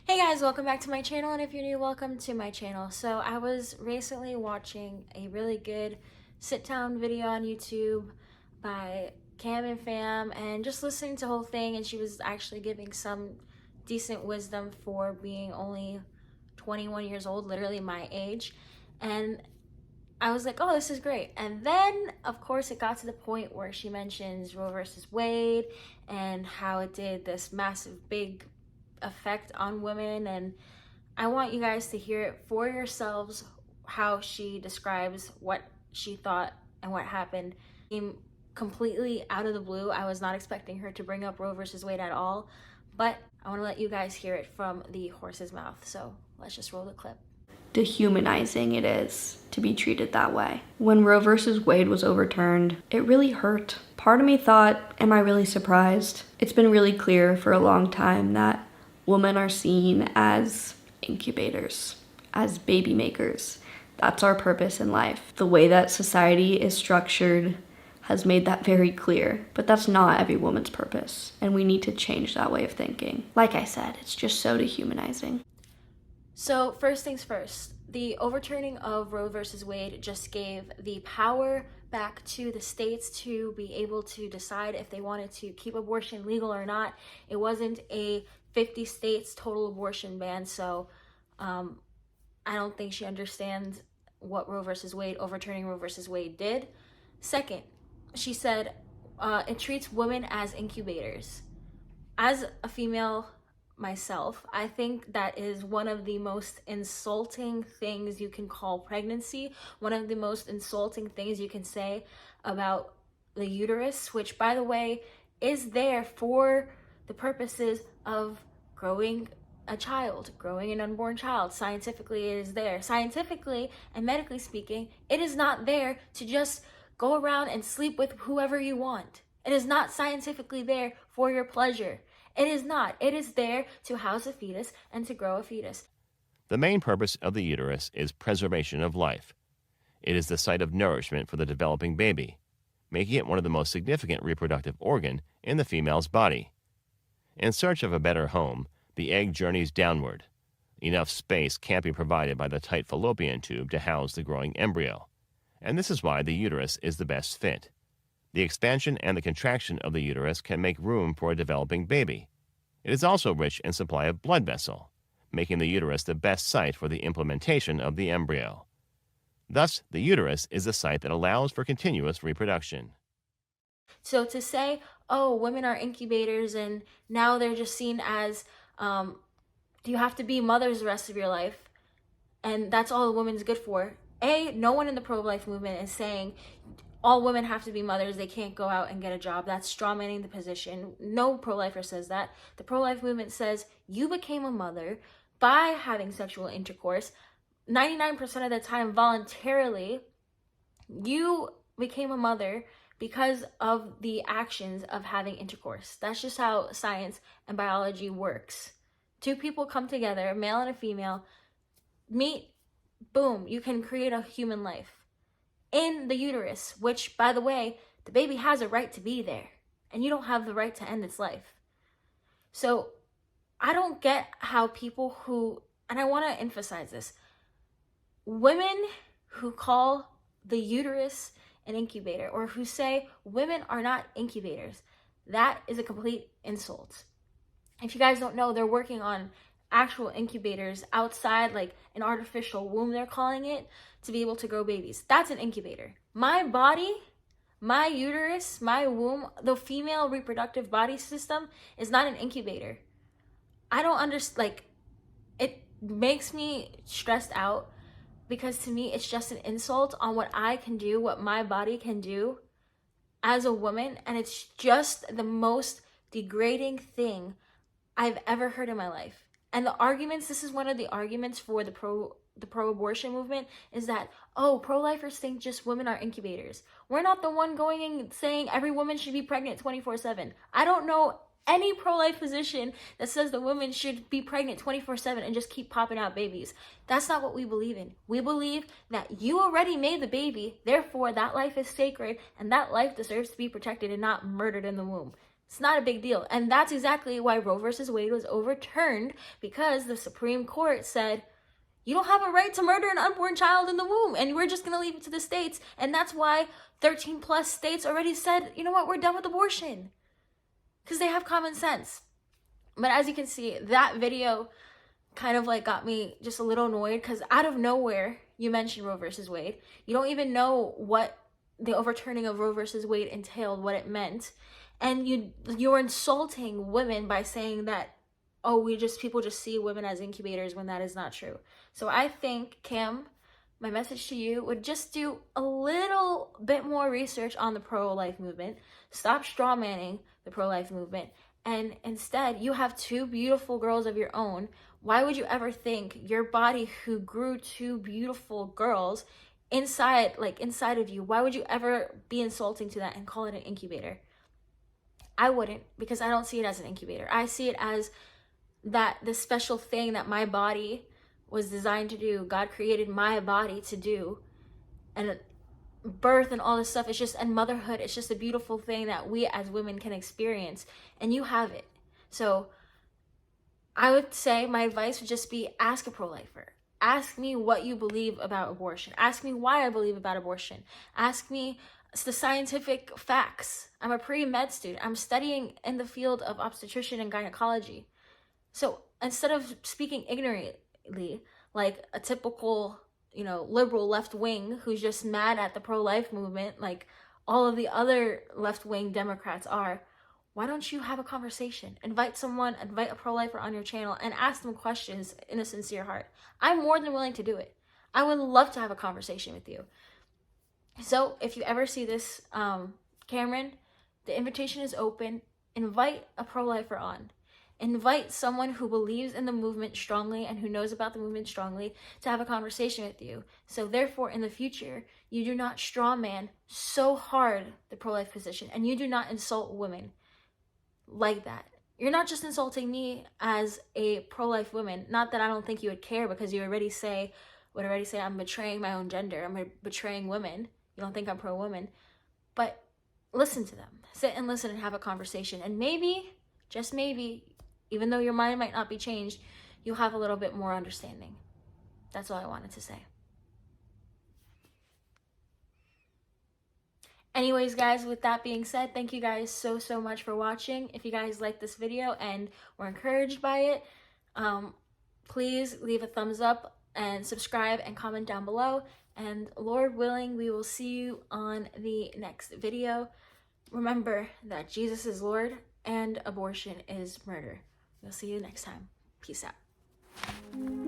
Hey guys, welcome back to my channel, and if you're new, welcome to my channel. So I was recently watching a really good sit-down video on YouTube by Cam and Fam, and just listening to the whole thing, and she was actually giving some decent wisdom for being only 21 years old, literally my age. And I was like, oh, this is great. And then, of course, it got to the point where she mentions Roe versus Wade and how it did this massive, big effect on women. And I want you guys to hear it for yourselves how she describes what she thought and what happened. Came completely out of the blue. I was not expecting her to bring up Roe versus Wade at all, but I want to let you guys hear it from the horse's mouth. So let's just roll the clip. Dehumanizing it is to be treated that way. When Roe versus Wade was overturned, it really hurt. Part of me thought, am I really surprised? It's been really clear for a long time that women are seen as incubators, as baby makers. That's our purpose in life. The way that society is structured has made that very clear, but that's not every woman's purpose, and we need to change that way of thinking. Like I said, it's just so dehumanizing. So first things first, the overturning of Roe versus Wade just gave the power back to the states to be able to decide if they wanted to keep abortion legal or not. It wasn't a 50 states total abortion ban, so I don't think she understands what Roe versus Wade, overturning Roe versus Wade did. Second, she said it treats women as incubators. As a female myself, I think that is one of the most insulting things you can call pregnancy, one of the most insulting things you can say about the uterus, which, by the way, is there for the purposes of growing a child, growing an unborn child. Scientifically, it is there. Scientifically and medically speaking, it is not there to just go around and sleep with whoever you want. It is not scientifically there for your pleasure. It is not. It is there to house a fetus and to grow a fetus. The main purpose of the uterus is preservation of life. It is the site of nourishment for the developing baby, making it one of the most significant reproductive organ in the female's body. In search of a better home, the egg journeys downward. Enough space can't be provided by the tight fallopian tube to house the growing embryo, and this is why the uterus is the best fit. The expansion and the contraction of the uterus can make room for a developing baby. It is also rich in supply of blood vessel, making the uterus the best site for the implementation of the embryo. Thus, the uterus is the site that allows for continuous reproduction. So to say, oh, women are incubators and now they're just seen as, you have to be mothers the rest of your life, and that's all a woman's good for. No one in the pro-life movement is saying all women have to be mothers, they can't go out and get a job. That's strawmanning the position. No pro-lifer says that. The pro-life movement says you became a mother by having sexual intercourse. 99% of the time, voluntarily, you became a mother because of the actions of having intercourse. That's just how science and biology works. Two people come together, a male and a female, meet, boom, you can create a human life in the uterus, which, by the way, the baby has a right to be there, and you don't have the right to end its life. So I don't get how people who, and I want to emphasize this, women who call the uterus an incubator, or who say women are not incubators, that is a complete insult. If you guys don't know, they're working on actual incubators outside, like an artificial womb, they're calling it, to be able to grow babies. That's an incubator. My body, my uterus, my womb, the female reproductive body system is not an incubator. I don't understand, like, it makes me stressed out because to me it's just an insult on what I can do, what my body can do as a woman, and it's just the most degrading thing I've ever heard in my life. And the arguments, this is one of the arguments for the pro-abortion movement, is that, oh, pro-lifers think just women are incubators. We're not the one going and saying every woman should be pregnant 24/7. I don't know any pro-life physician that says the women should be pregnant 24/7 and just keep popping out babies. That's not what we believe in. We believe that you already made the baby, therefore that life is sacred and that life deserves to be protected and not murdered in the womb. It's not a big deal. And that's exactly why Roe versus Wade was overturned, because the Supreme Court said, you don't have a right to murder an unborn child in the womb, and we're just going to leave it to the states. And that's why 13 plus states already said, you know what, we're done with abortion, because they have common sense. But as you can see, that video kind of like got me just a little annoyed, because out of nowhere, you mentioned Roe versus Wade. You don't even know what the overturning of Roe versus Wade entailed, what it meant. And you're insulting women by saying that, oh, people just see women as incubators, when that is not true. So I think, Kim, my message to you would just do a little bit more research on the pro-life movement. Stop strawmanning the pro-life movement. And instead, you have two beautiful girls of your own. Why would you ever think your body, who grew two beautiful girls inside of you, why would you ever be insulting to that and call it an incubator? I wouldn't, because I don't see it as an incubator. I see it as this special thing that my body was designed to do. God created my body to do. And birth and all this stuff, and motherhood, it's just a beautiful thing that we as women can experience, and you have it. So I would say my advice would just be, ask a pro-lifer. Ask me what you believe about abortion. Ask me why I believe about abortion. Ask me the scientific facts. I'm a pre-med student. I'm studying in the field of obstetrician and gynecology. So instead of speaking ignorantly, like a typical, liberal left wing who's just mad at the pro-life movement, like all of the other left-wing Democrats are, why don't you have a conversation? Invite a pro-lifer on your channel and ask them questions in a sincere heart. I'm more than willing to do it. I would love to have a conversation with you. So if you ever see this, Cameron, the invitation is open. Invite a pro-lifer on. Invite someone who believes in the movement strongly and who knows about the movement strongly to have a conversation with you. So therefore, in the future, you do not strawman so hard the pro-life position, and you do not insult women like that. You're not just insulting me as a pro-life woman. Not that I don't think you would care, because you would already say I'm betraying my own gender. I'm betraying women. You don't think I'm pro-woman. But listen to them. Sit and listen and have a conversation. And maybe, just maybe, even though your mind might not be changed, you'll have a little bit more understanding. That's all I wanted to say. Anyways, guys, with that being said, thank you guys so much for watching. If you guys liked this video and were encouraged by it, please leave a thumbs up and subscribe and comment down below. And Lord willing, we will see you on the next video. Remember that Jesus is Lord and abortion is murder. We'll see you next time. Peace out.